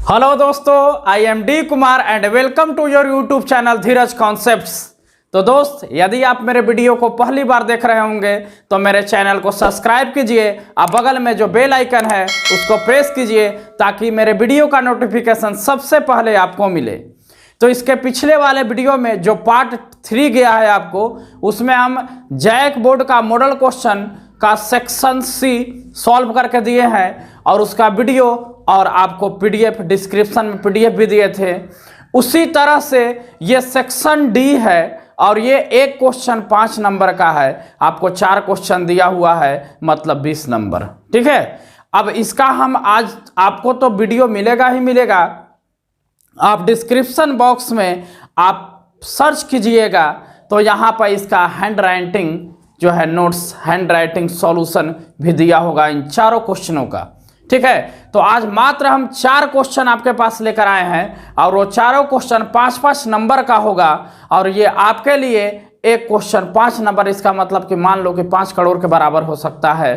Hello दोस्तों, I am D Kumar and welcome to your YouTube channel Dheeraj concepts. तो दोस्त, यदि आप मेरे वीडियो को पहली बार देख रहे होंगे तो मेरे चैनल को सब्सक्राइब कीजिए और बगल में जो बेल आइकन है उसको प्रेस कीजिए ताकि मेरे वीडियो का नोटिफिकेशन सबसे पहले आपको मिले। तो इसके पिछले वाले वीडियो में जो पार्ट 3 गया है आपको, उसमें हम जैक बोर्ड का मॉडल क्वेश्चन का सेक्शन सी सॉल्व करके दिए हैं और उसका वीडियो और आपको पीडीएफ डिस्क्रिप्शन में पीडीएफ भी दिए थे। उसी तरह से ये सेक्शन डी है और ये एक क्वेश्चन 5 नंबर का है। आपको 4 क्वेश्चन दिया हुआ है, मतलब 20 नंबर। ठीक है, अब इसका हम आज आपको तो वीडियो मिलेगा ही मिलेगा। आप डिस्क्रिप्शन बॉक्स में आप सर्च कीजिएगा तो यहाँ पर इसका हैंड राइटिंग जो है नोट्स, हैंड राइटिंग सॉल्यूशन भी दिया होगा इन 4 क्वेश्चनों का। ठीक है, तो आज मात्र हम 4 क्वेश्चन आपके पास लेकर आए हैं और वो चारों क्वेश्चन 5-5 नंबर का होगा और ये आपके लिए एक क्वेश्चन 5 नंबर, इसका मतलब कि मान लो कि 5 करोड़ के बराबर हो सकता है।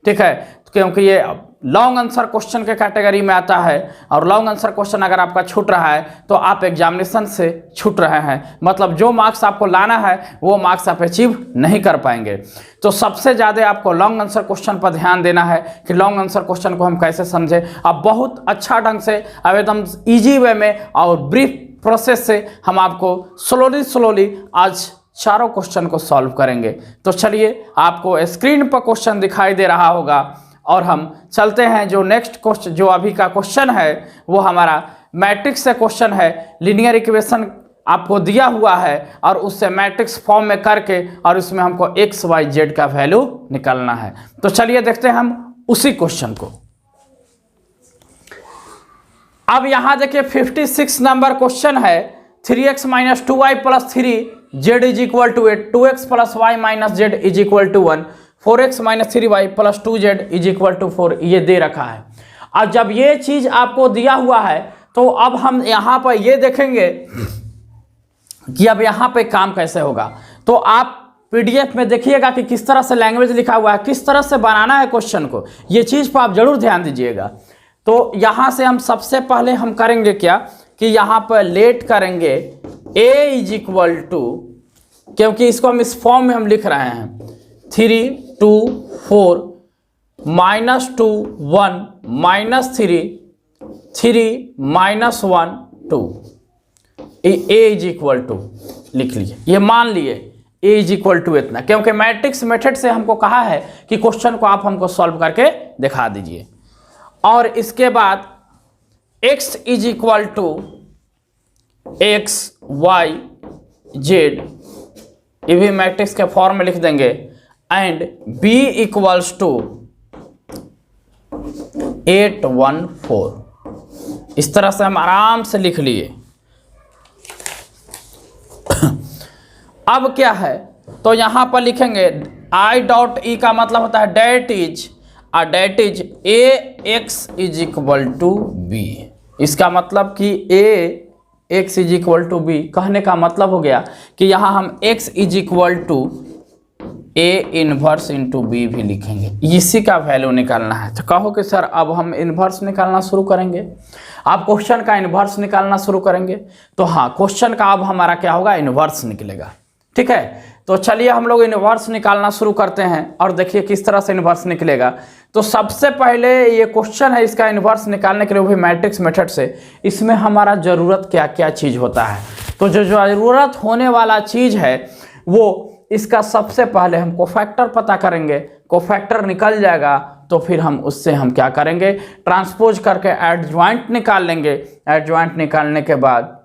ठीक है, क्योंकि ये लॉन्ग आंसर क्वेश्चन के कैटेगरी में आता है और लॉन्ग आंसर क्वेश्चन अगर आपका छूट रहा है तो आप एग्जामिनेशन से छूट रहे हैं, मतलब जो मार्क्स आपको लाना है वो मार्क्स आप अचीव नहीं कर पाएंगे। तो सबसे ज़्यादा आपको लॉन्ग आंसर क्वेश्चन पर ध्यान देना है कि लॉन्ग आंसर क्वेश्चन को हम कैसे समझें। अब बहुत अच्छा ढंग से, अब एकदम ईजी वे में और ब्रीफ प्रोसेस से हम आपको स्लोली आज चारों क्वेश्चन को सॉल्व करेंगे। तो चलिए, आपको स्क्रीन पर क्वेश्चन दिखाई दे रहा होगा और हम चलते हैं। जो नेक्स्ट क्वेश्चन, जो अभी का क्वेश्चन है वो हमारा मैट्रिक्स से क्वेश्चन है। लीनियर इक्वेशन आपको दिया हुआ है और उससे मैट्रिक्स फॉर्म में करके और उसमें हमको एक्स वाई जेड का वैल्यू निकालना है। तो चलिए देखते हैं हम उसी क्वेश्चन को। अब यहां देखिए 56 नंबर क्वेश्चन है। 3x - 2y + 3 z = 8, 2x + y - z = 1, 4x - 3y + 2z = 4 ये दे रखा है। और जब ये चीज आपको दिया हुआ है तो अब हम यहां पर ये देखेंगे कि अब यहां पे काम कैसे होगा। तो आप पीडीएफ में देखिएगा कि किस तरह से लैंग्वेज लिखा हुआ है, किस तरह से बनाना है क्वेश्चन को, ये चीज पर आप जरूर ध्यान दीजिएगा। तो यहां से हम सबसे पहले हम करेंगे क्या कि यहां पर लेट करेंगे a = क्योंकि इसको हम इस फॉर्म में हम लिख रहे हैं 3 2 4 -2 1 -3 3 -1 2 a = लिख लीजिए। ये मान लिए a = इतना, क्योंकि मैट्रिक्स मेथड से हमको कहा है कि क्वेश्चन को आप हमको सॉल्व करके दिखा दीजिए। और इसके बाद x = x y z, ये भी मैट्रिक्स के फॉर्म में लिख देंगे। एंड b = 8 1 4, इस तरह से हम आराम से लिख लिए। अब क्या है, तो यहां पर लिखेंगे I.E का मतलब होता है डेट इज ax = b। इसका मतलब कि ax = b कहने का मतलब हो गया कि यहाँ हम x = a इनवर्स × b भी लिखेंगे, इसी का वैल्यू निकालना है। तो कहो कि सर अब हम इन्वर्स निकालना शुरू करेंगे, आप क्वेश्चन का इन्वर्स निकालना शुरू करेंगे। तो हाँ, क्वेश्चन का अब हमारा क्या होगा, इन्वर्स निकलेगा। ठीक है, तो चलिए हम लोग इन्वर्स निकालना शुरू करते हैं और देखिए किस तरह से इन्वर्स निकलेगा। तो सबसे पहले ये क्वेश्चन है, इसका इन्वर्स निकालने के लिए भी मैट्रिक्स मेथड से, इसमें हमारा ज़रूरत क्या क्या चीज़ होता है। तो जो ज़रूरत होने वाला चीज़ है वो, इसका सबसे पहले हम कोफैक्टर पता करेंगे। कोफैक्टर निकल जाएगा तो फिर हम उससे हम क्या करेंगे, ट्रांसपोज करके एडजॉइंट निकाल लेंगे। एडजॉइंट निकालने के बाद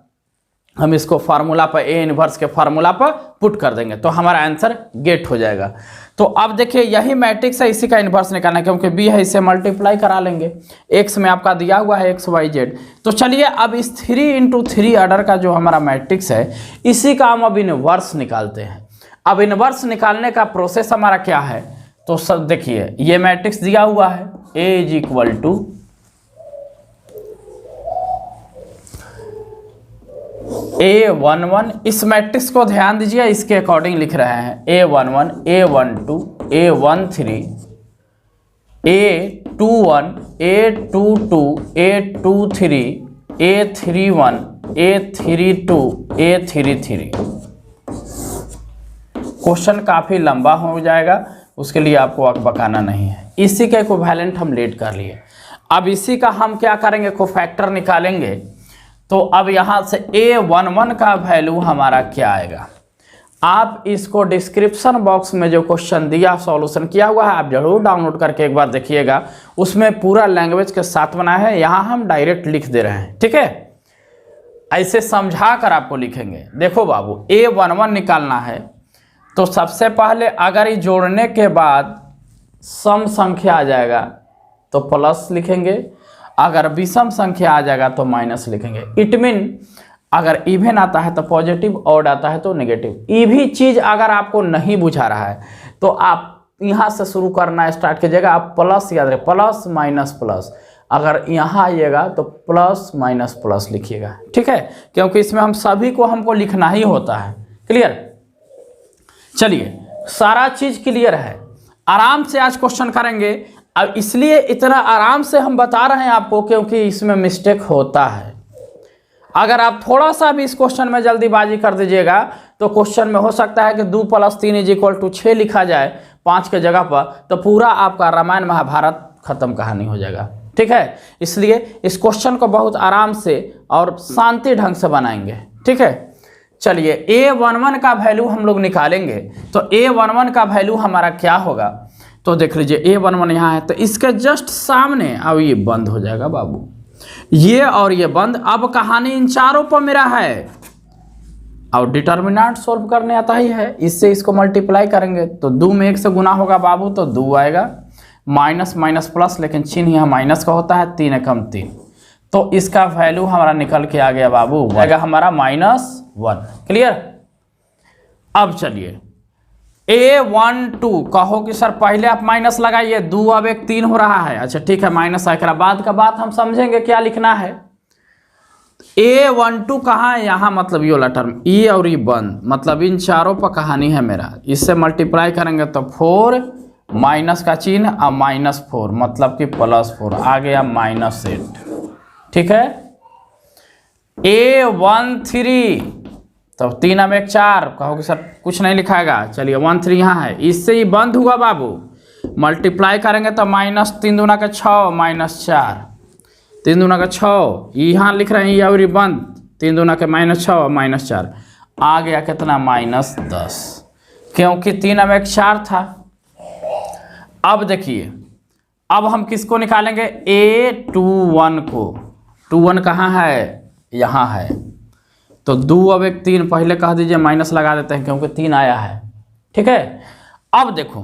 हम इसको फार्मूला पर, ए इनवर्स के फार्मूला पर पुट कर देंगे तो हमारा आंसर गेट हो जाएगा। तो अब देखिए यही मैट्रिक्स है, इसी का इनवर्स निकालना है, क्योंकि b है इसे मल्टीप्लाई करा लेंगे। x में आपका दिया हुआ है x y z। तो चलिए अब इस 3 × 3 ऑर्डर का जो हमारा मैट्रिक्स है, इसी का हम अब इनवर्स निकालते हैं। अब इनवर्स निकालने का प्रोसेस हमारा क्या है, तो सब देखिए ये मैट्रिक्स दिया हुआ है a = A11, इस मैट्रिक्स को ध्यान दीजिए, इसके अकॉर्डिंग लिख रहे हैं A11 A12 A13 A21 A22 A23 A31 A32 A33। Question काफ़ी लंबा हो जाएगा, उसके लिए आपको अकबकाना नहीं है। इसी का इक्विवेलेंट हम लेट कर लिए। अब इसी का हम क्या करेंगे, कोफैक्टर निकालेंगे। तो अब यहाँ से A11 का वैल्यू हमारा क्या आएगा। आप इसको डिस्क्रिप्शन बॉक्स में जो क्वेश्चन दिया सॉल्यूशन किया हुआ है आप जरूर डाउनलोड करके एक बार देखिएगा, उसमें पूरा लैंग्वेज के साथ बना है। यहाँ हम डायरेक्ट लिख दे रहे हैं, ठीक है। ऐसे समझा कर आपको लिखेंगे। देखो बाबू, A11 निकालना है तो सबसे पहले अगर ये जोड़ने के बाद सम संख्या आ जाएगा तो प्लस लिखेंगे, अगर विषम संख्या आ जाएगा तो माइनस लिखेंगे। इट मीन अगर इवन आता है तो पॉजिटिव, ऑड आता है तो नेगेटिव। ये भी चीज़ अगर आपको नहीं बुझा रहा है तो आप यहाँ से शुरू करना स्टार्ट कीजिएगा। आप प्लस याद रखें, प्लस माइनस प्लस। अगर यहाँ आइएगा तो प्लस माइनस प्लस लिखिएगा, ठीक है, क्योंकि इसमें हम सभी को हमको लिखना ही होता है। क्लियर? चलिए, सारा चीज़ क्लियर है। आराम से आज क्वेश्चन करेंगे। अब इसलिए इतना आराम से हम बता रहे हैं आपको क्योंकि इसमें मिस्टेक होता है। अगर आप थोड़ा सा भी इस क्वेश्चन में जल्दीबाजी कर दीजिएगा तो क्वेश्चन में हो सकता है कि 2 + 3 = 6 लिखा जाए 5 के जगह पर, तो पूरा आपका रामायण महाभारत खत्म कहानी हो जाएगा, ठीक है। इसलिए इस क्वेश्चन को बहुत आराम से और शांति ढंग से बनाएंगे, ठीक है। चलिए, A11 का वैल्यू हम लोग निकालेंगे। तो A11 का वैल्यू हमारा क्या होगा, तो देख लीजिए A11 यहाँ है, तो इसके जस्ट सामने अब ये बंद हो जाएगा बाबू, ये और ये बंद। अब कहानी इन चारों पर मेरा है और डिटर्मिनेंट सोल्व करने आता ही है। इससे इसको मल्टीप्लाई करेंगे तो 2 में 1 से गुना होगा बाबू, तो 2 आएगा। माइनस माइनस प्लस, लेकिन चिन्ह यहाँ माइनस का होता है। 3 × 3, तो इसका वैल्यू हमारा निकल के आ गया बाबू, आएगा हमारा -1। क्लियर? अब चलिए A12, कहो कि सर पहले आप माइनस लगाइए, 2 अब 1 3 हो रहा है। अच्छा ठीक है, माइनस आएगा, बाद का बात हम समझेंगे क्या लिखना है। A12 कहाँ है, यहाँ मतलब ये वाला टर्म ई और ई बंद, मतलब इन चारों पर कहानी है मेरा। इससे मल्टीप्लाई करेंगे तो 4 माइनस का चिन्ह और -4 मतलब कि +4 आ गया -8, ठीक है। A13, तो 3 अब 1 4, कहोगे सर कुछ नहीं लिखाएगा। चलिए 13 यहाँ है, इससे ही बंद हुआ बाबू। मल्टीप्लाई करेंगे तो -3 दूना का 6 -4, 3 दूना का 6, यहाँ लिख रहे हैं ये और बंद, 3 दूना के -6 -4 आ गया कितना, -10, क्योंकि 3 अब 1 4 था। अब देखिए, अब हम किसको निकालेंगे, A21 को। 21 कहाँ है, यहाँ है, तो 2 अब 1 3, पहले कह दीजिए माइनस लगा देते हैं क्योंकि 3 आया है, ठीक है। अब देखो,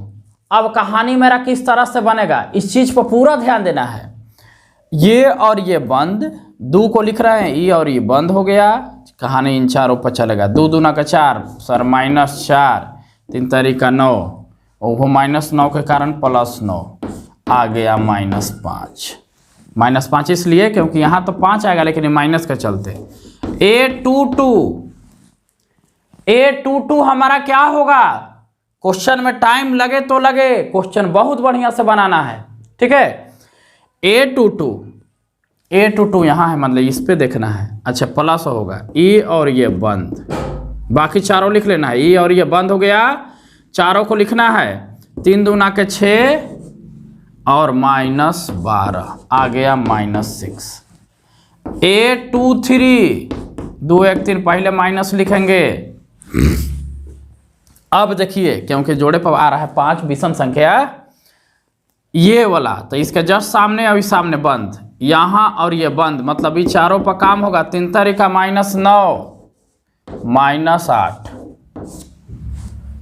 अब कहानी मेरा किस तरह से बनेगा, इस चीज़ पर पूरा ध्यान देना है। ये और ये बंद, 2 को लिख रहे हैं, ये और ये बंद हो गया, कहानी इन चारों पर चलेगा। 2 दूना का 4, सर -4, 3 तारीख का 9, और वो -9 के कारण +9 आ गया -5। -5 इसलिए क्योंकि यहाँ तो 5 आएगा लेकिन माइनस के चलते। A22 हमारा क्या होगा, क्वेश्चन में टाइम लगे तो लगे, क्वेश्चन बहुत बढ़िया से बनाना है, ठीक है। A22 यहाँ है, मतलब इस पे देखना है। अच्छा, प्लस होगा, ई और ये बंद, बाकी चारों लिख लेना है। ई और ये बंद हो गया, चारों को लिखना है। 3 दूना के 6 और -12 आ गया -6। A23, 2 1 3, पहले माइनस लिखेंगे। अब देखिए, क्योंकि जोड़े पर आ रहा है 5 विषम संख्या ये वाला, तो इसके जस्ट सामने अभी सामने बंद, यहाँ और ये बंद, मतलब ये चारों पर काम होगा। 3 तारीख का -9 -8,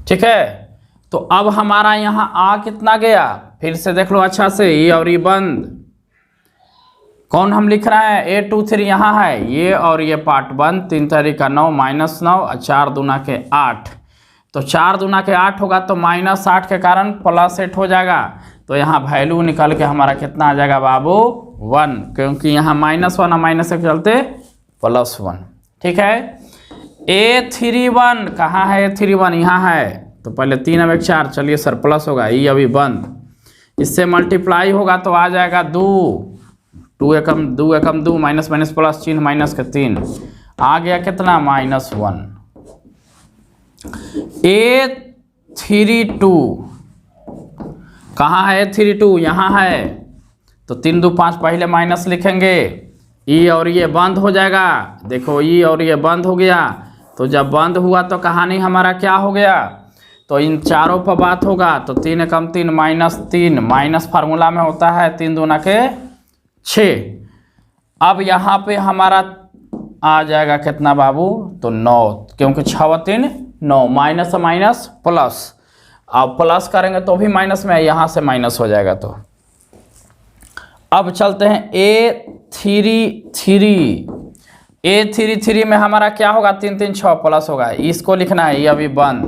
ठीक है। तो अब हमारा यहाँ आ कितना गया, फिर से देख लो अच्छा से, ये और ये बंद, कौन हम लिख रहे हैं, A23 यहाँ है, ये और ये पार्ट बंद। 3 तारीख का 9 -9 और 4 दूना के 8, तो 4 दूना के 8 होगा तो -8 के कारण +8 हो जाएगा। तो यहाँ वैल्यू निकल के हमारा कितना आ जाएगा बाबू, 1, क्योंकि यहाँ -1 और माइनस के चलते +1, ठीक है। A31 कहाँ है, A31 यहाँ है, तो पहले 3 अब 1 4, चलिए सर प्लस होगा, ये अभी बंद, इससे मल्टीप्लाई होगा तो आ जाएगा 2 2 एकम 2 एकम 2, माइनस माइनस प्लस, चिन्ह माइनस के 3 आ गया कितना -1। A32 कहाँ है? A32 यहाँ है, तो 3 2 5 पहले माइनस लिखेंगे, ई और ये बंद हो जाएगा। देखो ई और ये बंद हो गया, तो जब बंद हुआ तो कहानी हमारा क्या हो गया? तो इन चारों पर बात होगा, तो 3 एकम 3 -3, माइनस फार्मूला में होता है 3 दूना के 6। अब यहाँ पे हमारा आ जाएगा कितना बाबू? तो 9, क्योंकि 6 3 9, माइनस माइनस प्लस, अब प्लस करेंगे तो भी माइनस में, यहाँ से माइनस हो जाएगा। तो अब चलते हैं A33 में हमारा क्या होगा? 3 3 6 प्लस होगा, इसको लिखना है, ये अभी बंद,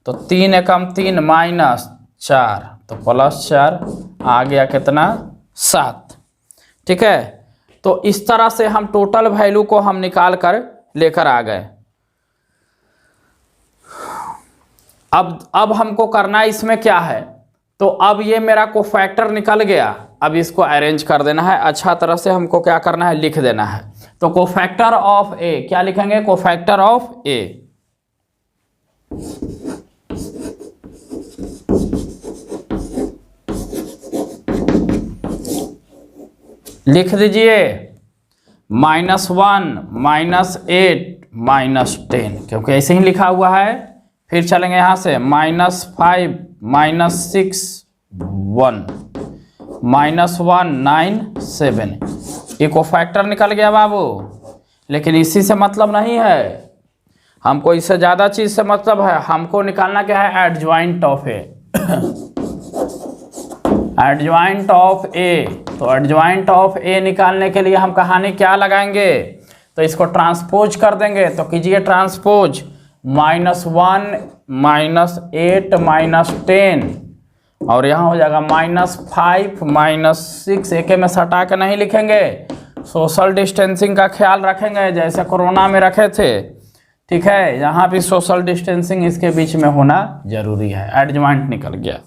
तो 3 एकम 3 -4, तो +4 आ गया कितना? 7। ठीक है, तो इस तरह से हम टोटल वैल्यू को हम निकाल कर लेकर आ गए। अब हमको करना इसमें क्या है? तो अब ये मेरा कोफैक्टर निकल गया, अब इसको अरेंज कर देना है अच्छा तरह से, हमको क्या करना है? लिख देना है। तो कोफैक्टर ऑफ ए क्या लिखेंगे? कोफैक्टर ऑफ ए, लिख दीजिए -1 -8 -10, क्योंकि ऐसे ही लिखा हुआ है। फिर चलेंगे यहाँ से -5 -6 1 -1 9 7, ये कोफैक्टर निकल गया बाबू। लेकिन इसी से मतलब नहीं है, हमको इससे ज़्यादा चीज़ से मतलब है। हमको निकालना क्या है? Adjoint of A. Adjoint of A, तो एडजॉइंट ऑफ ए निकालने के लिए हम कहानी क्या लगाएंगे? तो इसको ट्रांसपोज कर देंगे, तो कीजिए ट्रांसपोज, -1 -8 -10, और यहाँ हो जाएगा -5 -6, एक में सटा के नहीं लिखेंगे, सोशल डिस्टेंसिंग का ख्याल रखेंगे जैसे कोरोना में रखे थे। ठीक है, यहाँ भी सोशल डिस्टेंसिंग इसके बीच में होना जरूरी है। एडजॉइंट निकल गया।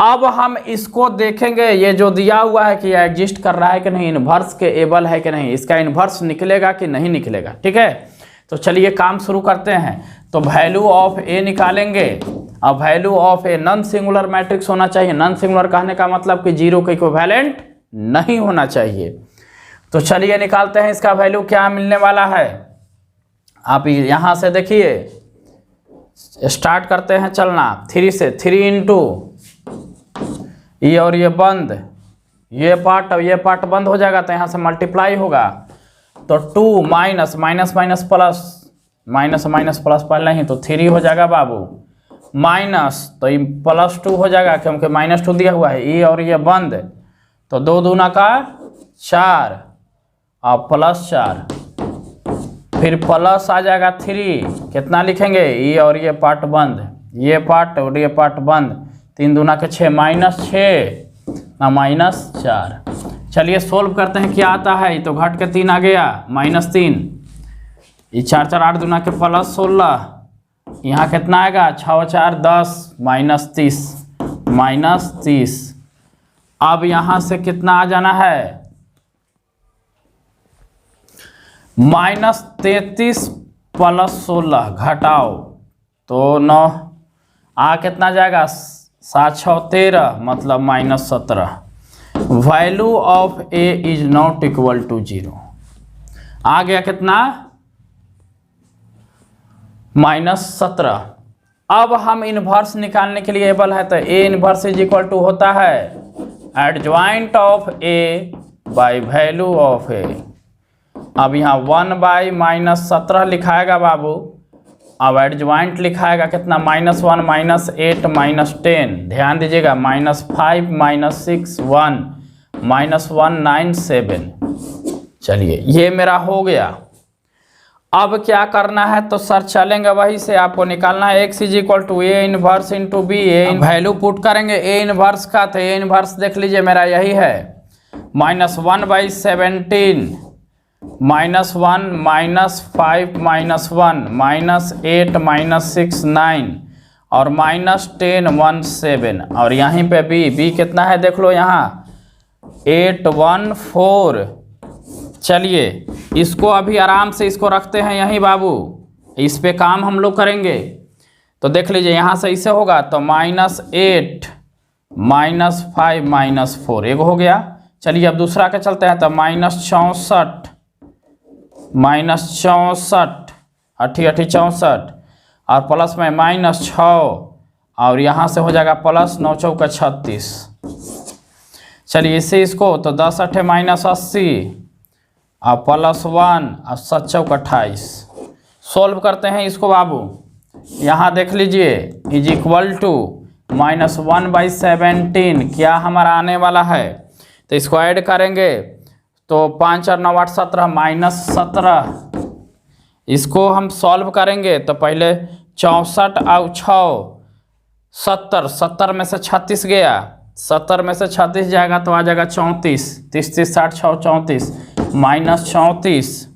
अब हम इसको देखेंगे, ये जो दिया हुआ है कि एग्जिस्ट कर रहा है कि नहीं, इन्वर्स के एबल है कि नहीं, इसका इन्वर्स निकलेगा कि नहीं निकलेगा। ठीक है, तो चलिए काम शुरू करते हैं। तो वैल्यू ऑफ ए निकालेंगे। अब value of a non singular matrix होना चाहिए। नॉन सिंगुलर कहने का मतलब कि 0 के इक्विवेलेंट नहीं होना चाहिए। तो चलिए निकालते हैं, इसका वैल्यू क्या मिलने वाला है। आप यहाँ से देखिए, स्टार्ट करते हैं चलना 3 से। 3 इंटू ये और ये बंद, ये पार्ट और ये पार्ट बंद हो जाएगा, तो यहाँ से मल्टीप्लाई होगा, तो 2 minus minus minus plus, minus minus plus पहले ही, तो 3 हो जाएगा बाबू, माइनस तो ये +2 हो जाएगा क्योंकि -2 दिया हुआ है, ये और ये बंद, तो 2 दूना का 4 और +4, फिर प्लस आ जाएगा 3, कितना लिखेंगे? ये और ये पार्ट बंद, ये पार्ट और ये पार्ट बंद, 3 दूना के 6, -6 ना -4। चलिए सोल्व करते हैं क्या आता है। तो घट के 3 आ गया, -3, ये 4 4 8 दूना के +16, यहाँ कितना आएगा? 6 4 10, -30। अब यहाँ से कितना आ जाना है? -33 + 16 घटाओ तो 9, आ कितना जाएगा? 7 6 13, मतलब -17। Value of A is not equal to 0। आ गया कितना? -17। अब हम इनवर्स निकालने के लिए एबल है, तो A inverse is equal to होता है adjoint of A by value of A. अब यहाँ 1/-17 लिखाएगा बाबू। अब एडजॉइंट लिखाएगा कितना? -1 -8 -10। ध्यान दीजिएगा, -5 -6 1 -197। चलिए ये मेरा हो गया। अब क्या करना है? तो सर चलेंगे वही से, आपको निकालना है x = a inverse into B. Value put करेंगे ए इनवर्स का, तो ए इनवर्स देख लीजिए मेरा यही है, -1/17 -1 -5 -1 -8 -6 9 और -10 1 7। और यहीं पे b कितना है देख लो, यहाँ 814। चलिए इसको अभी आराम से इसको रखते हैं यहीं बाबू, इस पे काम हम लोग करेंगे। तो देख लीजिए यहाँ से इसे होगा तो -8 -5 -4 एक हो गया। चलिए अब दूसरा के चलते हैं तो -64 -64 और प्लस में -6 और यहाँ से हो जाएगा प्लस 9 चौका 36। चलिए इससे इसको तो 10 8 -80 और +1 और 7 चौका 28। सोल्व करते हैं इसको बाबू। यहाँ देख लीजिए इज इक्वल टू -1/17 क्या हमारा आने वाला है। तो इसको ऐड करेंगे तो 5 और 9 8 17 -17। इसको हम सॉल्व करेंगे तो पहले 64 और 6 70 में से 36 गया, 70 में से 36 जाएगा तो आ जाएगा 34। 30 30 60 6 34 -34।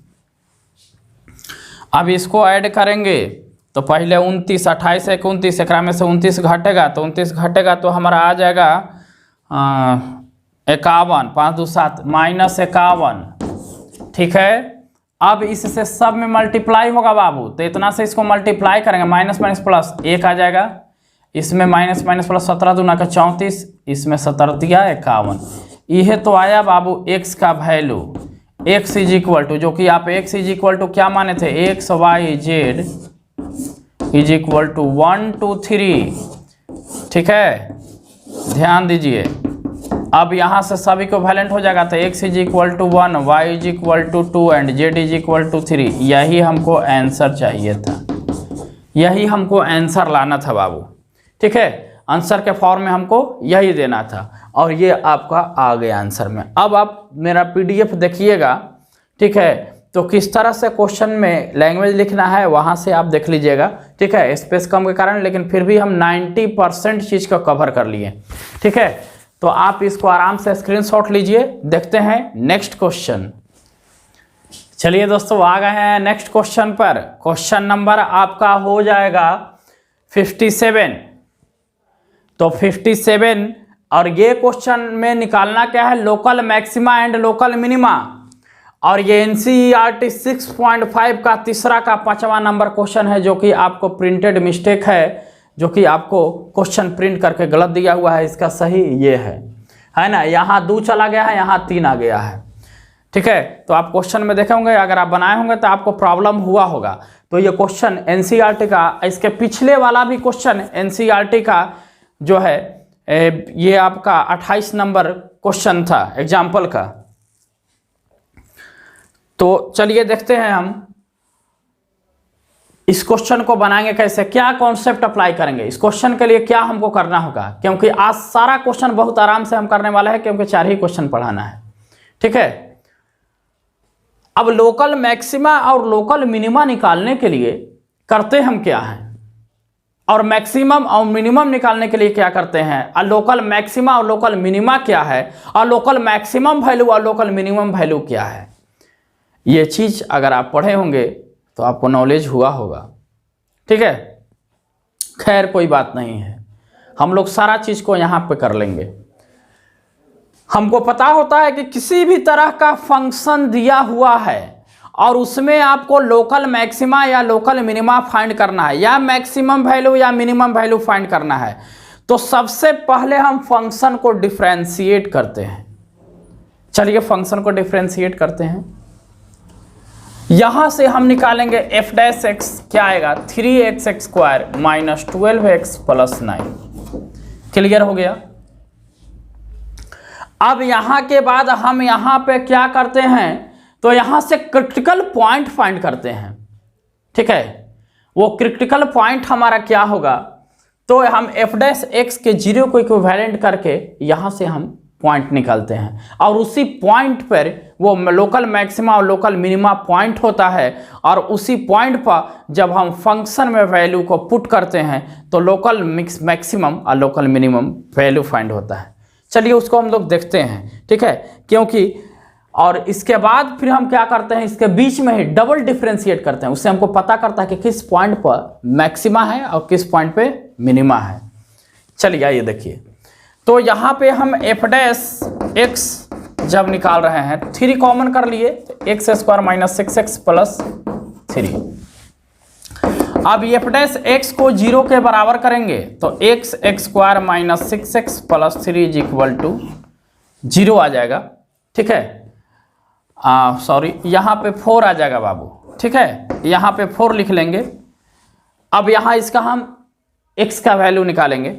अब इसको ऐड करेंगे तो पहले 29 28 1 29 एक में से 29 घटेगा तो 29 घटेगा तो हमारा आ जाएगा 51 5 2 7 -51। ठीक है, अब इससे सब में मल्टीप्लाई होगा बाबू, तो इतना से इसको मल्टीप्लाई करेंगे, माइनस माइनस प्लस 1 आ जाएगा, इसमें माइनस माइनस प्लस 17 दूना का 34, इसमें 17 दिया 51। यह तो आया बाबू x का value, x is equal to, जो कि आप x इज इक्वल टू क्या माने थे, x y z is equal to 1 2 3। ठीक है, ध्यान दीजिए। अब यहाँ से सभी को वैलेंट हो जाएगा तो x is equal to 1 y is equal to 2 and z is equal to 3। यही हमको आंसर चाहिए था, यही हमको आंसर लाना था बाबू। ठीक है, आंसर के फॉर्म में हमको यही देना था और ये आपका आ गया आंसर में। अब आप मेरा PDF देखिएगा। ठीक है, तो किस तरह से क्वेश्चन में लैंग्वेज लिखना है वहाँ से आप देख लीजिएगा। ठीक है, स्पेस कम के कारण, लेकिन फिर भी हम 90% चीज़ को कवर कर लिए। ठीक है, तो आप इसको आराम से स्क्रीनशॉट लीजिए। देखते हैं नेक्स्ट क्वेश्चन। चलिए दोस्तों आ गए हैं नेक्स्ट क्वेश्चन पर। क्वेश्चन नंबर आपका हो जाएगा 57। तो 57 और ये क्वेश्चन में निकालना क्या है, local maxima and local minima. और ये NCERT 6.5 का तीसरा का 5वां नंबर क्वेश्चन है, जो कि आपको प्रिंटेड मिस्टेक है, जो कि आपको क्वेश्चन प्रिंट करके गलत दिया हुआ है। इसका सही ये है ना, यहाँ 2 चला गया है, यहाँ 3 आ गया है। ठीक है, तो आप क्वेश्चन में देखे होंगे, अगर आप बनाए होंगे तो आपको प्रॉब्लम हुआ होगा। तो ये क्वेश्चन NCERT का, इसके पिछले वाला भी क्वेश्चन NCERT का जो है ये आपका 28 नंबर क्वेश्चन था एग्जाम्पल का। तो चलिए देखते हैं हम इस क्वेश्चन को बनाएंगे कैसे, क्या कॉन्सेप्ट अप्लाई करेंगे इस क्वेश्चन के लिए, क्या हमको करना होगा। क्योंकि आज सारा क्वेश्चन बहुत आराम से हम करने वाले हैं, क्योंकि 4 ही क्वेश्चन पढ़ाना है। ठीक है, अब लोकल मैक्सिमा और लोकल मिनिमा निकालने के लिए करते हम क्या हैं, और मैक्सिमम और मिनिमम निकालने के लिए क्या करते हैं, और लोकल मैक्सिमा और लोकल मिनिमा क्या है, और लोकल मैक्सिमम वैल्यू और लोकल मिनिमम वैल्यू क्या है। ये चीज़ अगर आप पढ़े होंगे तो आपको नॉलेज हुआ होगा। ठीक है, खैर कोई बात नहीं है, हम लोग सारा चीज़ को यहाँ पे कर लेंगे। हमको पता होता है कि किसी भी तरह का फंक्शन दिया हुआ है और उसमें आपको लोकल मैक्सिमा या लोकल मिनिमा फाइंड करना है, या मैक्सिमम वैल्यू या मिनिमम वैल्यू फाइंड करना है, तो सबसे पहले हम फंक्शन को डिफरेंशिएट करते हैं। चलिए फंक्शन को डिफरेंशिएट करते हैं। यहां से हम निकालेंगे f डैश x, क्या आएगा 3x² minus 12x plus 9। Clear हो गया। अब यहां के बाद हम यहां पे क्या करते हैं, तो यहां से क्रिटिकल पॉइंट फाइंड करते हैं। ठीक है, वो क्रिटिकल पॉइंट हमारा क्या होगा, तो हम f डैश x के 0 को इक्विवेलेंट करके यहां से हम पॉइंट निकालते हैं, और उसी पॉइंट पर वो लोकल मैक्सिमा और लोकल मिनिमा पॉइंट होता है, और उसी पॉइंट पर जब हम फंक्शन में वैल्यू को पुट करते हैं तो लोकल मैक्सिमम और लोकल मिनिमम वैल्यू फाइंड होता है। चलिए उसको हम लोग देखते हैं। ठीक है, क्योंकि और इसके बाद फिर हम क्या करते हैं, इसके बीच में ही डबल डिफरेंशिएट करते हैं, उससे हमको पता करता है कि किस पॉइंट पर मैक्सिमा है और किस पॉइंट पे मिनिमा है। चलिए आइए देखिए। तो यहाँ पे हम एफ डैश एक्स जब निकाल रहे हैं 3 कॉमन कर लिए तो X square minus 6x plus 3। अब एफ डैश एक्स को 0 के बराबर करेंगे तो X square minus 6x plus 3 is equal to 0 आ जाएगा। ठीक है, सॉरी यहाँ पे 4 आ जाएगा बाबू। ठीक है, यहाँ पे 4 लिख लेंगे। अब यहाँ इसका हम x का वैल्यू निकालेंगे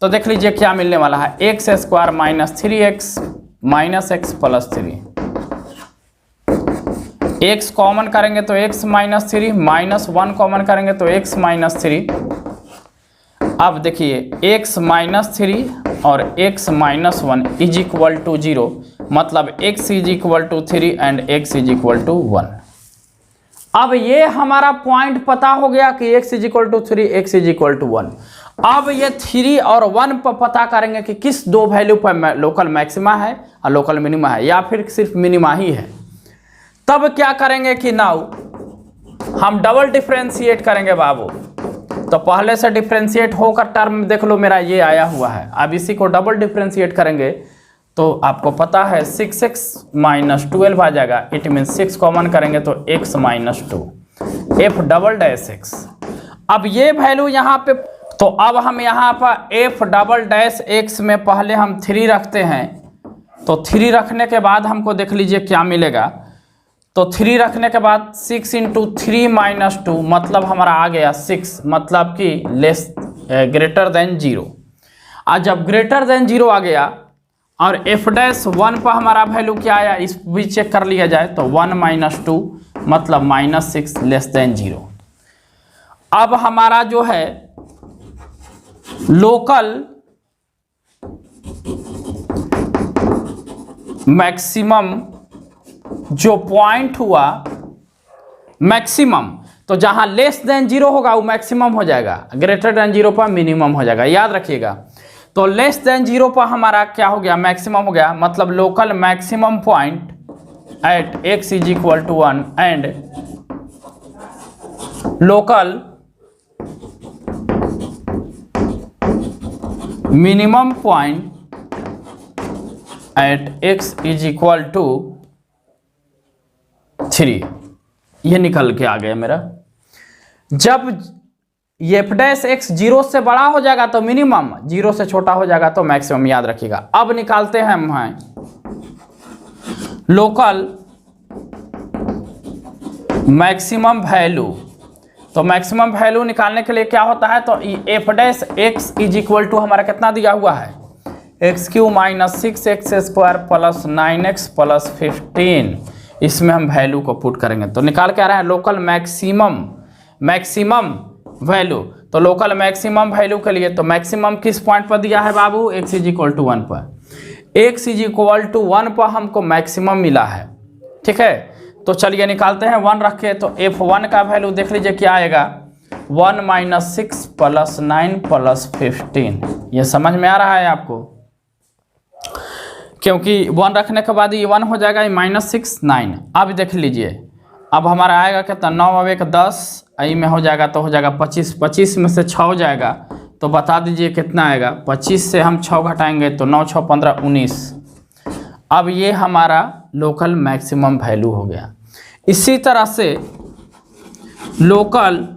तो देख लीजिए क्या मिलने वाला है, x square minus 3x minus x plus 3। x common करेंगे तो x माइनस 3, माइनस 1 कॉमन करेंगे तो x माइनस 3। अब देखिए x माइनस 3 और x minus 1 is equal to 0, मतलब x is equal to 3 and x is equal to 1। अब ये हमारा पॉइंट पता हो गया कि x is equal to 3, x is equal to 1। अब ये 3 और 1 पर पता करेंगे कि किस दो वैल्यू पर लोकल मैक्सिमा है और लोकल मिनिमा है, या फिर सिर्फ मिनिमा ही है। तब क्या करेंगे कि नाउ हम डबल डिफ्रेंशिएट करेंगे बाबू। तो पहले से डिफ्रेंशिएट होकर टर्म देख लो मेरा ये आया हुआ है। अब इसी को डबल डिफ्रेंशिएट करेंगे तो आपको पता है 6x माइनस 12 आ जाएगा। इट मीन 6 कॉमन करेंगे तो x minus 2 F double dash x. अब ये वैल्यू यहाँ पे, तो अब हम यहाँ पर एफ डबल डैश एक्स में पहले हम 3 रखते हैं। तो 3 रखने के बाद हमको देख लीजिए क्या मिलेगा। तो 3 रखने के बाद 6 इंटू 3 माइनस 2 मतलब हमारा आ गया 6, मतलब कि लेस ग्रेटर देन 0। आज जब ग्रेटर देन 0 आ गया और एफ डैश 1 पर हमारा वैल्यू क्या आया इस भी चेक कर लिया जाए तो 1 माइनस 2 मतलब माइनस 6 लेस देन 0। अब हमारा जो है लोकल मैक्सिमम जो पॉइंट हुआ मैक्सिमम, तो जहां लेस देन 0 होगा वो मैक्सिमम हो जाएगा, ग्रेटर देन 0 पर मिनिमम हो जाएगा, याद रखिएगा। तो लेस देन 0 पर हमारा क्या हो गया, मैक्सिमम हो गया, मतलब local maximum point at x is equal to 1 and local minimum point at x is equal to 3। ये निकल के आ गया मेरा। जब ये एफ डैश एक्स 0 से बड़ा हो जाएगा तो मिनिमम, 0 से छोटा हो जाएगा तो मैक्सिमम, याद रखिएगा। अब निकालते हैं हम लोकल मैक्सिमम वैल्यू। तो मैक्सिमम वैल्यू निकालने के लिए क्या होता है, तो F dash X is equal to हमारा कितना दिया हुआ है, X cube minus 6x square plus 9x plus 15। इसमें हम वैल्यू को पुट करेंगे तो निकाल के आ रहा है लोकल मैक्सिमम वैल्यू। तो लोकल मैक्सिमम वैल्यू के लिए तो मैक्सिमम किस पॉइंट पर दिया है बाबू, x इज इक्वल टू 1 पर। x इज इक्वल टू 1 पर हमको मैक्सिमम मिला है। ठीक है, तो चलिए निकालते हैं 1 रख के। तो f1 का वैल्यू देख लीजिए क्या आएगा, 1 माइनस 6 प्लस 9 प्लस 15। ये समझ में आ रहा है आपको, क्योंकि 1 रखने के बाद ये 1 हो जाएगा, ये माइनस 6 9। अब देख लीजिए अब हमारा आएगा कितना, 9 अब 1 10, आई में हो जाएगा तो हो जाएगा 25। 25 में से 6 जाएगा तो बता दीजिए कितना आएगा। 25 से हम 6 घटाएंगे तो 9 6 15 19। अब ये हमारा लोकल मैक्सिमम वैल्यू हो गया। इसी तरह से लोकल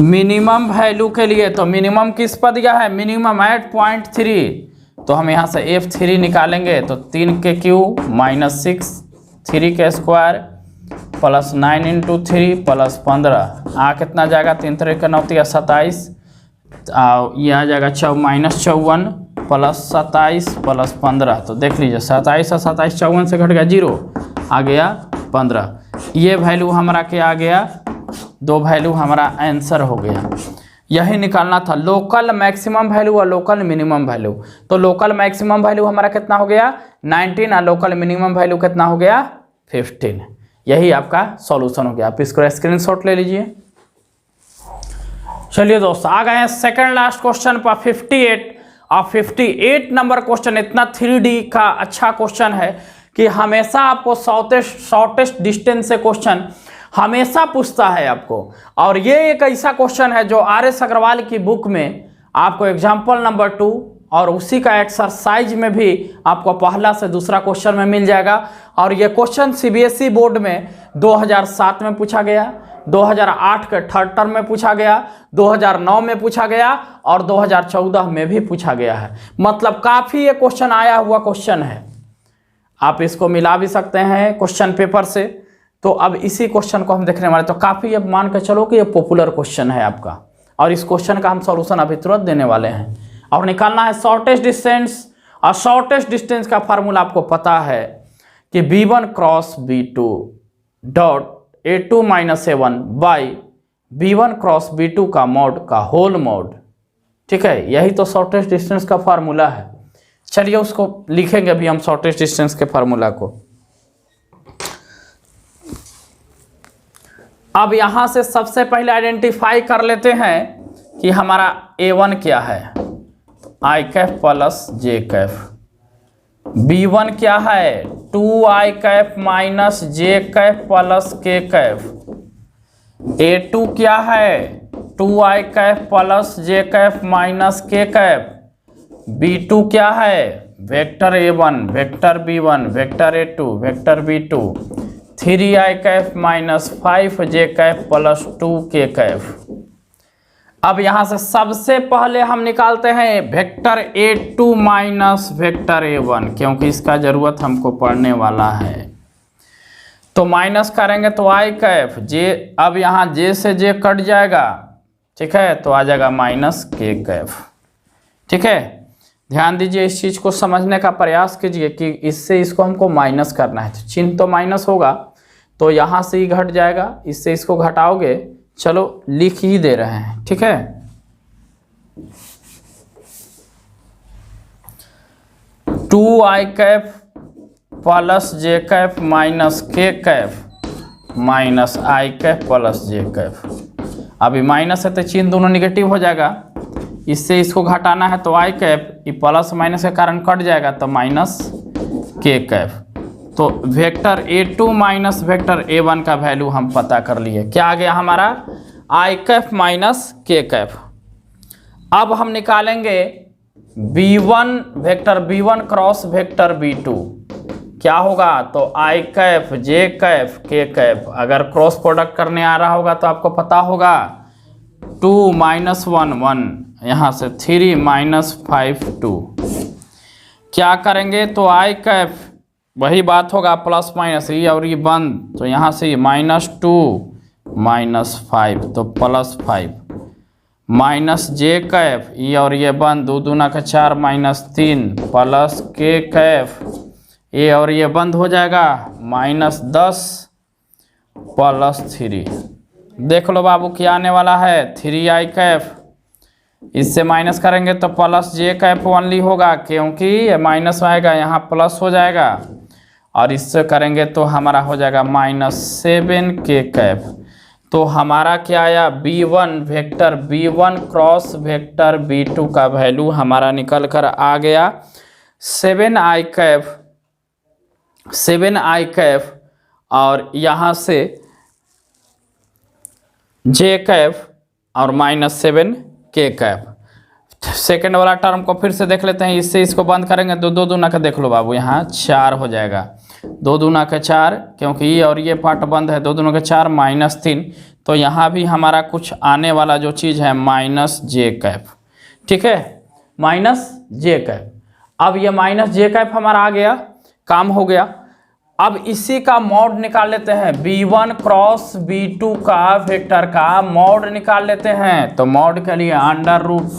मिनिमम वैल्यू के लिए, तो मिनिमम किस पर दिया है, मिनिमम एट पॉइंट 3। तो हम यहाँ से F3 निकालेंगे तो 3 के क्यू माइनस 6, 3 के स्क्वायर प्लस 9 इंटू 3 प्लस 15। कितना जाएगा, 3 3 के 9 27। ये आ जाएगा माइनस 54 प्लस 27 प्लस 15। तो देख लीजिए 27 और 27 54 से घट गया 0, आ गया 15। ये वैल्यू हमारा क्या आ गया, 2 वैल्यू हमारा आंसर हो गया। यही निकालना था लोकल मैक्सिमम वैल्यू और लोकल मिनिमम वैल्यू। तो लोकल मैक्सिमम वैल्यू हमारा कितना हो गया 19 और लोकल मिनिमम वैल्यू कितना हो गया 15। यही आपका सॉल्यूशन हो गया। आप इसको स्क्रीनशॉट ले लीजिए। चलिए दोस्तों आ गए हैं सेकंड लास्ट क्वेश्चन पर 58। और 58 नंबर क्वेश्चन इतना 3D का अच्छा क्वेश्चन है कि हमेशा आपको शॉर्टेस्ट डिस्टेंस से क्वेश्चन हमेशा पूछता है आपको। और ये एक ऐसा क्वेश्चन है जो RS अग्रवाल की बुक में आपको एग्जाम्पल नंबर 2 और उसी का एक्सरसाइज में भी आपको पहला से दूसरा क्वेश्चन में मिल जाएगा। और ये क्वेश्चन सीबीएसई बोर्ड में 2007 में पूछा गया, 2008 के थर्ड टर्म में पूछा गया, 2009 में पूछा गया और 2014 में भी पूछा गया है। मतलब काफ़ी ये क्वेश्चन आया हुआ क्वेश्चन है, आप इसको मिला भी सकते हैं क्वेश्चन पेपर से। तो अब इसी क्वेश्चन को हम देखने वाले, तो काफ़ी अब मान के चलो कि ये पॉपुलर क्वेश्चन है आपका, और इस क्वेश्चन का हम सॉल्यूशन अभी तुरंत देने वाले हैं। और निकालना है शॉर्टेस्ट डिस्टेंस, और शॉर्टेस्ट डिस्टेंस का फार्मूला आपको पता है कि b1 cross b2 dot a2 minus a1 by b1 cross b2 का मॉड का होल मॉड। ठीक है, यही तो शॉर्टेस्ट डिस्टेंस का फार्मूला है। चलिए उसको लिखेंगे अभी हम शॉर्टेस्ट डिस्टेंस के फार्मूला को। अब यहां से सबसे पहले आइडेंटिफाई कर लेते हैं कि हमारा a1 क्या है, आई cap plus J Kaif. b1 क्या है, 2i Kaif minus J Kaif plus के कैफ। a2 क्या है, 2i Kaif plus J cap minus K Kaif. b2 क्या है, vector a1 vector b1 vector a2 vector b2 3i cap minus 5j Kaif plus 2k Kaif. अब यहां से सबसे पहले हम निकालते हैं vector a2 minus vector a1, क्योंकि इसका जरूरत हमको पड़ने वाला है। तो माइनस करेंगे तो i कैफ जे, अब यहां j से j कट जाएगा, ठीक है, तो आ जाएगा माइनस k कैफ। ठीक है, ध्यान दीजिए, इस चीज को समझने का प्रयास कीजिए कि इससे इसको हमको माइनस करना है, तो चिन्ह तो माइनस होगा, तो यहां से ही घट जाएगा, इससे इसको घटाओगे। चलो लिख ही दे रहे हैं, ठीक है। Two I cap plus J cap minus K cap minus I cap plus J cap. अभी माइनस है तो चिन्ह दोनों निगेटिव हो जाएगा, इससे इसको घटाना है तो आई कैफ, ये प्लस माइनस के कारण कट जाएगा तो माइनस के कैफ। तो vector a2 minus vector a1 का वैल्यू हम पता कर लिए, क्या आ गया हमारा, आई कैफ माइनस के कैफ। अब हम निकालेंगे b1 vector b1 cross vector b2, क्या होगा, तो आई कैफ जे कैफ के कैफ। अगर क्रॉस प्रोडक्ट करने आ रहा होगा तो आपको पता होगा 2 माइनस 1 1, यहाँ से 3 माइनस 5 2। क्या करेंगे तो आई कैफ वही बात होगा, प्लस माइनस ये और ये बंद, तो यहाँ से माइनस 2 माइनस 5 तो प्लस 5 माइनस जे कैफ, ये और ये बंद, 2 दूना का 4 माइनस 3 प्लस के कैफ, ये और ये बंद हो जाएगा, माइनस 10 प्लस 3। देख लो बाबू क्या आने वाला है, 3i कैफ, इससे माइनस करेंगे तो प्लस जे कैफ ओनली होगा, क्योंकि माइनस आएगा यहाँ प्लस हो जाएगा, और इससे करेंगे तो हमारा हो जाएगा माइनस 7k कैफ। तो हमारा क्या आया, b1 vector b1 cross vector b2 का वैल्यू हमारा निकल कर आ गया 7i कैफ, और यहाँ से j कैफ और माइनस 7k कैफ। सेकेंड वाला टर्म को फिर से देख लेते हैं, इससे इसको बंद करेंगे तो 2 दूना का देख लो बाबू, यहाँ 4 हो जाएगा, 2 दूना का 4, क्योंकि ये और ये पार्ट बंद है, 2 दूना का 4 माइनस 3, तो यहाँ भी हमारा कुछ आने वाला जो चीज़ है माइनस जे कैफ। ठीक है, माइनस जे कैफ। अब ये माइनस जे कैफ हमारा आ गया, काम हो गया। अब इसी का मॉड निकाल लेते हैं, b1 क्रॉस b2 का वेक्टर का मॉड निकाल लेते हैं। तो मॉड के लिए अंडर रूट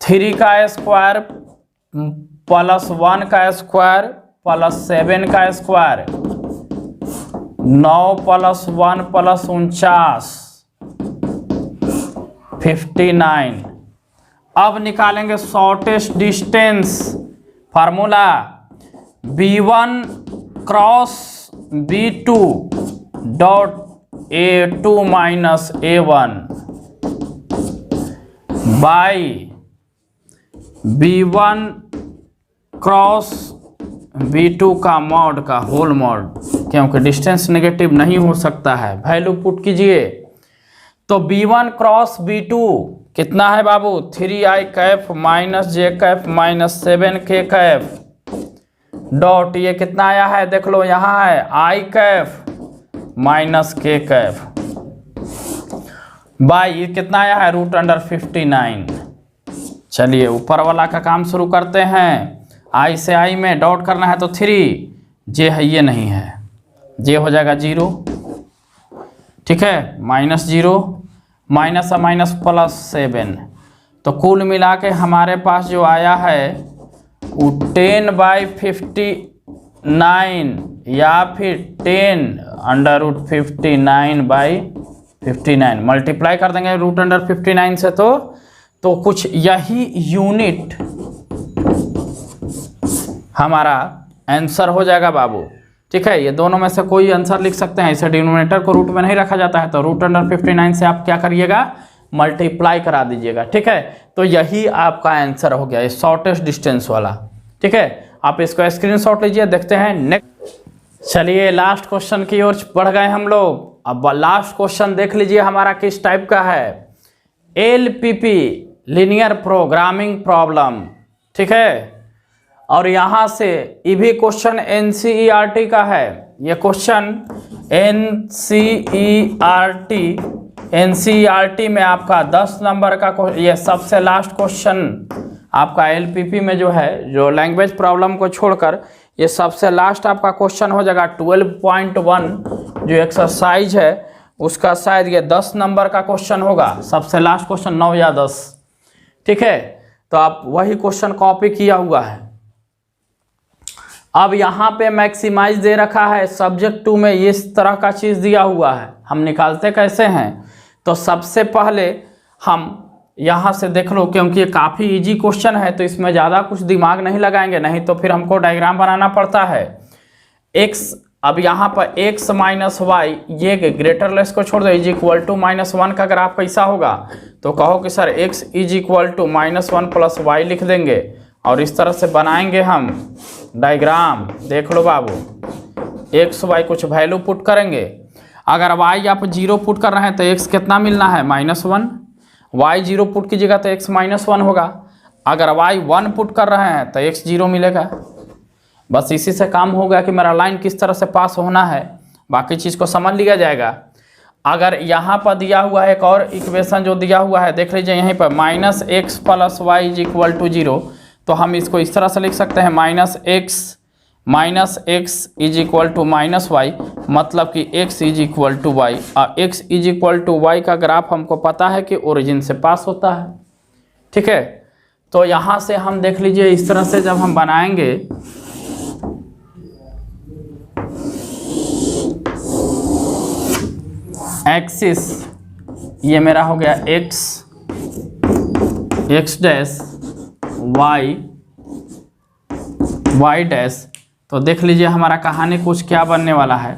3 का स्क्वायर प्लस 1 का स्क्वायर प्लस 7 का स्क्वायर, 9 प्लस 1 प्लस 49 59। अब निकालेंगे shortest distance, formula b1 cross b2 dot a2 minus a1 by b1 cross b2 का मॉड का होल मॉड, क्योंकि डिस्टेंस नेगेटिव नहीं हो सकता है। वैल्यू पुट कीजिए, तो B1 क्रॉस B2 कितना है बाबू 3i cap minus J cap minus 7k cap dot ये कितना आया है देख लो यहाँ है i cap minus k cap by ये कितना आया है √59। चलिए ऊपर वाला का काम शुरू करते हैं। i से i में डॉट करना है तो 3 जे है ये नहीं है जे हो जाएगा 0 ठीक है -0 माइनस माइनस +7 तो कुल मिला के हमारे पास जो आया है वो 10/59 या फिर 10√59/59 मल्टीप्लाई कर देंगे √59 से तो कुछ यही यूनिट हमारा आंसर हो जाएगा बाबू। ठीक है ये दोनों में से कोई आंसर लिख सकते हैं। इसे डिनोमिनेटर को रूट में नहीं रखा जाता है तो √59 से आप क्या करिएगा मल्टीप्लाई करा दीजिएगा। ठीक है तो यही आपका आंसर हो गया ये शॉर्टेस्ट डिस्टेंस वाला। ठीक है आप इसको स्क्रीनशॉट लीजिए। देखते हैं नेक्स्ट। चलिए लास्ट क्वेश्चन की ओर बढ़ गए हम लोग। अब लास्ट क्वेश्चन देख लीजिए हमारा किस टाइप का है। LPP linear programming problem. ठीक है और यहाँ से ये भी क्वेश्चन NCERT का है। ये क्वेश्चन NCERT में आपका 10 नंबर का ये सबसे लास्ट क्वेश्चन आपका LPP में जो है जो लैंग्वेज प्रॉब्लम को छोड़कर ये सबसे लास्ट आपका क्वेश्चन हो जाएगा 12.1 जो एक्सरसाइज है उसका शायद ये 10 नंबर का क्वेश्चन होगा। सबसे लास्ट क्वेश्चन 9 या 10। ठीक है तो आप वही क्वेश्चन कॉपी किया हुआ है। अब यहाँ पे मैक्सिमाइज दे रखा है सब्जेक्ट 2 में इस तरह का चीज़ दिया हुआ है। हम निकालते कैसे हैं तो सबसे पहले हम यहाँ से देख लो क्योंकि ये काफ़ी इजी क्वेश्चन है तो इसमें ज़्यादा कुछ दिमाग नहीं लगाएंगे नहीं तो फिर हमको डायग्राम बनाना पड़ता है। x अब यहाँ पर x माइनस वाई ये ग्रेटर लेस को छोड़ दो इज इक्वल टू -1 का ग्राफ कैसा होगा तो कहो कि sir x is equal to -1 + y लिख देंगे और इस तरह से बनाएंगे हम डायग्राम। देख लो बाबू x y कुछ वैल्यू पुट करेंगे। अगर y आप 0 पुट कर रहे हैं तो x कितना मिलना है -1। y 0 पुट कीजिएगा तो x -1 होगा। अगर y 1 पुट कर रहे हैं तो x 0 मिलेगा। बस इसी से काम होगा कि मेरा लाइन किस तरह से पास होना है बाकी चीज़ को समझ लिया जाएगा। अगर यहाँ पर दिया हुआ है एक और इक्वेशन जो दिया हुआ है देख लीजिए यहीं पर -x + y = 0 तो हम इसको इस तरह से लिख सकते हैं -x = -y मतलब कि x = y और x = y का ग्राफ हमको पता है कि ओरिजिन से पास होता है। ठीक है तो यहाँ से हम देख लीजिए इस तरह से जब हम बनाएंगे एक्सिस ये मेरा हो गया x डैश y डैश तो देख लीजिए हमारा कहानी कुछ क्या बनने वाला है।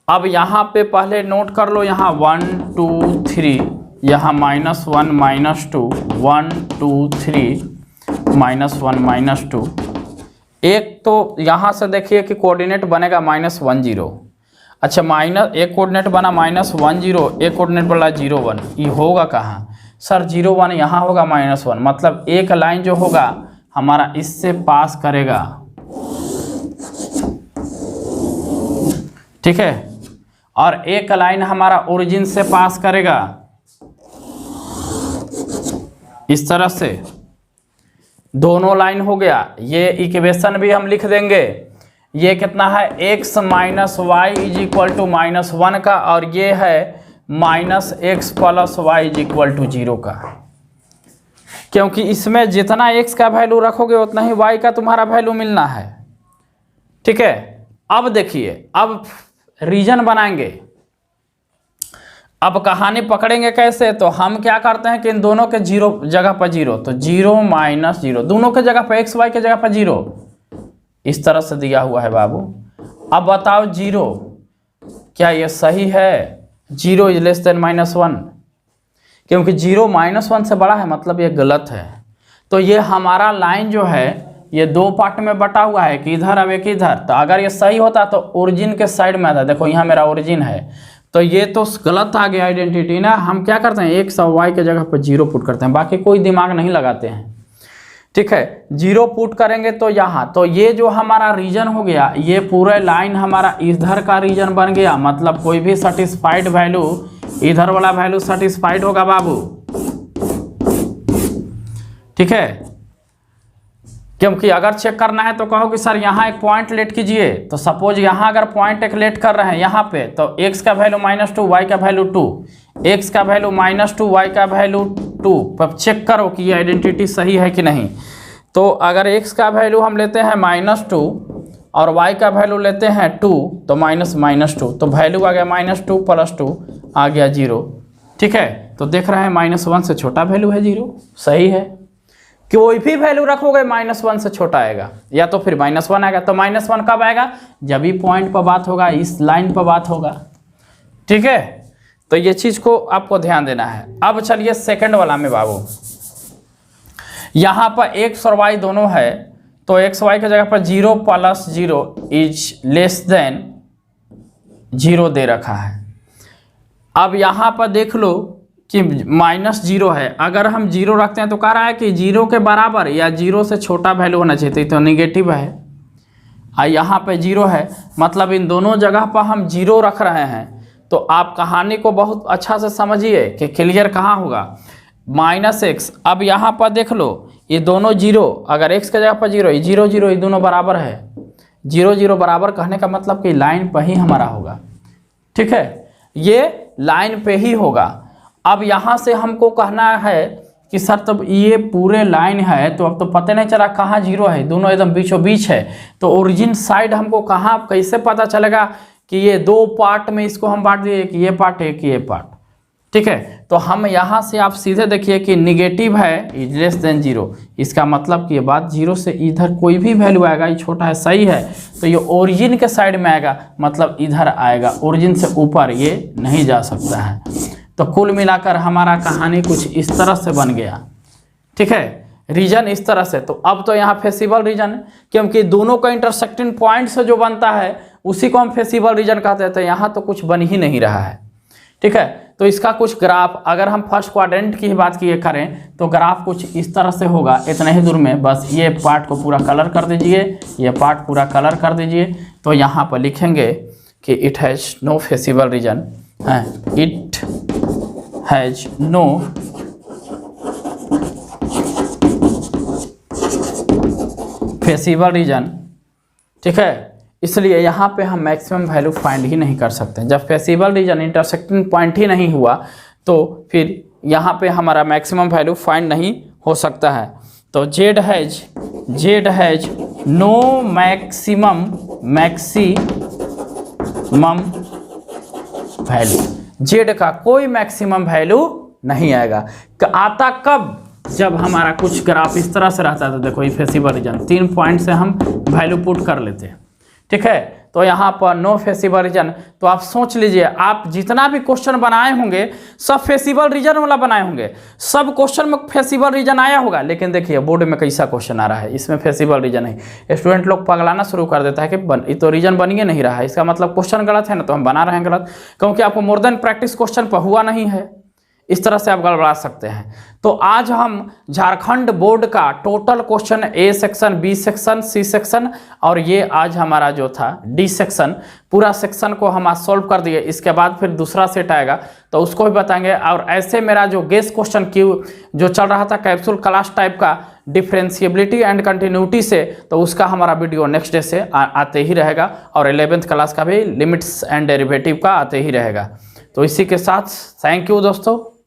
अब यहाँ पे पहले नोट कर लो यहाँ 1 2 3 यहाँ -1 -2 1 2 3 -1 -2 एक तो यहाँ से देखिए कि कोऑर्डिनेट बनेगा -1 0। अच्छा एक कोऑर्डिनेट बना -1 0 एक कोऑर्डिनेट बना 0 1 ये होगा कहाँ सर 0 1 यहाँ होगा -1 मतलब एक लाइन जो होगा हमारा इससे पास करेगा। ठीक है और एक लाइन हमारा ओरिजिन से पास करेगा इस तरह से। दोनों लाइन हो गया। ये इक्वेशन भी हम लिख देंगे। ये कितना है x - y = -1 का और ये है -x + y = 0 का क्योंकि इसमें जितना x का वैल्यू रखोगे उतना ही y का तुम्हारा वैल्यू मिलना है। ठीक है अब देखिए अब रीजन बनाएंगे। अब कहानी पकड़ेंगे कैसे तो हम क्या करते हैं कि इन दोनों के 0 जगह पर 0 तो 0 - 0 दोनों के जगह पर x y के जगह पर 0 इस तरह से दिया हुआ है बाबू। अब बताओ 0 क्या ये सही है 0 > -1 क्योंकि 0 -1 से बड़ा है मतलब ये गलत है। तो ये हमारा लाइन जो है ये 2 पार्ट में बटा हुआ है कि इधर अब एक इधर। तो अगर ये सही होता तो ओरिजिन के साइड में आता। देखो यहाँ मेरा ओरिजिन है तो ये तो गलत आ गया आइडेंटिटी ना। हम क्या करते हैं, एक्स और वाई के जगह पर 0 पुट करते हैं, बाकी कोई दिमाग नहीं लगाते हैं। ठीक है, 0 पुट करेंगे तो यहाँ, तो ये जो हमारा रीजन हो गया, ये पूरा लाइन हमारा इधर का रीजन बन गया। मतलब कोई भी सेटिस्फाइड वैल्यू, इधर वाला वैल्यू सेटिस्फाइड होगा बाबू। ठीक है, क्योंकि अगर चेक करना है तो कहो कि सर यहाँ एक पॉइंट लेट कीजिए, तो सपोज यहाँ अगर पॉइंट एक लेट कर रहे हैं यहाँ पे, तो x का वैल्यू -2, y का वैल्यू 2, x का वैल्यू -2, y का वैल्यू 2। अब चेक करो कि ये आइडेंटिटी सही है कि नहीं। तो अगर x का वैल्यू हम लेते हैं -2 और y का वैल्यू लेते हैं 2, तो -2, तो वैल्यू आ गया -2 + 2 आ गया 0। ठीक है, तो देख रहे हैं -1 से छोटा वैल्यू है 0, सही है। कोई भी वैल्यू रखोगे -1 से छोटा आएगा, या तो फिर -1 आएगा। तो -1 कब आएगा, जब भी पॉइंट पर बात होगा, इस लाइन पर बात होगा। ठीक है, तो ये चीज को आपको ध्यान देना है। अब चलिए सेकंड वाला में बाबू, यहाँ पर x और y दोनों है, तो x y की जगह पर 0 + 0 इज लेस देन 0 दे रखा है। अब यहाँ पर देख लो कि -0 है, अगर हम 0 रखते हैं तो कह रहा है कि 0 के बराबर या 0 से छोटा वैल्यू होना चाहिए, तो निगेटिव है। यहाँ पे 0 है, मतलब इन दोनों जगह पर हम 0 रख रहे हैं। तो आप कहानी को बहुत अच्छा से समझिए कि क्लियर कहाँ होगा, -x। अब यहाँ पर देख लो, ये दोनों 0, अगर x के जगह पर 0, 0 0, ये दोनों बराबर है। 0 0 बराबर कहने का मतलब कि लाइन पर ही हमारा होगा। ठीक है, ये लाइन पे ही होगा। अब यहाँ से हमको कहना है कि सर तब ये पूरे लाइन है, तो अब तो पता नहीं चला कहाँ 0 है, दोनों एकदम बीचों बीच है। तो ओरिजिन साइड हमको कहाँ, कैसे पता चलेगा कि ये 2 पार्ट में इसको हम बांट दिए, कि ये पार्ट है कि ये पार्ट। ठीक है, तो हम यहाँ से आप सीधे देखिए कि निगेटिव है इज लेस देन 0, इसका मतलब कि ये बात 0 से इधर कोई भी वैल्यू आएगा, ये छोटा है, सही है, तो ये ओरिजिन के साइड में आएगा, मतलब इधर आएगा, ओरिजिन से ऊपर ये नहीं जा सकता है। तो कुल मिलाकर हमारा कहानी कुछ इस तरह से बन गया। ठीक है, रीजन इस तरह से। तो अब तो यहाँ फेसिबल रीजन, क्योंकि दोनों का इंटरसेक्टिंग पॉइंट से जो बनता है उसी को हम फेसिबल रीजन कहते हैं। तो यहाँ तो कुछ बन ही नहीं रहा है। ठीक है, तो इसका कुछ ग्राफ, अगर हम फर्स्ट क्वाड्रेंट की बात किए करें तो ग्राफ कुछ इस तरह से होगा, इतने ही दूर में। बस ये पार्ट को पूरा कलर कर दीजिए, ये पार्ट पूरा कलर कर दीजिए। तो यहाँ पर लिखेंगे कि it has no feasible region, it has no feasible region. ठीक है, इसलिए यहाँ पे हम मैक्सिमम वैल्यू फाइंड ही नहीं कर सकते। जब फेसिबल रीजन इंटरसेक्टिंग पॉइंट ही नहीं हुआ तो फिर यहाँ पे हमारा मैक्सिमम वैल्यू फाइंड नहीं हो सकता है। तो Z has no maximum value, Z का कोई मैक्सिमम वैल्यू नहीं आएगा। आता कब, जब हमारा कुछ ग्राफ इस तरह से रहता है। तो देखो ये फेसिबल रीजन, 3 पॉइंट से हम वैल्यू पुट कर लेते हैं। ठीक है, तो यहाँ पर नो फेसिबल रीजन। तो आप सोच लीजिए, आप जितना भी क्वेश्चन बनाए होंगे सब फेसिबल रीजन वाला बनाए होंगे, सब क्वेश्चन में फेसिबल रीजन आया होगा। लेकिन देखिए बोर्ड में कैसा क्वेश्चन आ रहा है, इसमें फेसिबल रीजन है। स्टूडेंट लोग पगलाना शुरू कर देता है कि ये तो रीजन बन ही नहीं रहा है, इसका मतलब क्वेश्चन गलत है ना, तो हम बना रहे हैं गलत, क्योंकि आपको मोर देन प्रैक्टिस क्वेश्चन पर हुआ नहीं है। इस तरह से आप गड़बड़ा सकते हैं। तो आज हम झारखंड बोर्ड का total question A section, B section, C section और ये आज हमारा जो था डी सेक्शन, पूरा सेक्शन को हम आज सॉल्व कर दिए। इसके बाद फिर दूसरा सेट आएगा तो उसको भी बताएंगे। और ऐसे मेरा जो गेस क्वेश्चन क्यू जो चल रहा था कैप्सूल क्लास टाइप का डिफरेंशिएबिलिटी एंड कंटिन्यूटी से, तो उसका हमारा वीडियो नेक्स्ट डे से आते ही रहेगा। और 11th क्लास का भी लिमिट्स एंड डेरिवेटिव का आते ही रहेगा। तो इसी के साथ थैंक यू दोस्तों।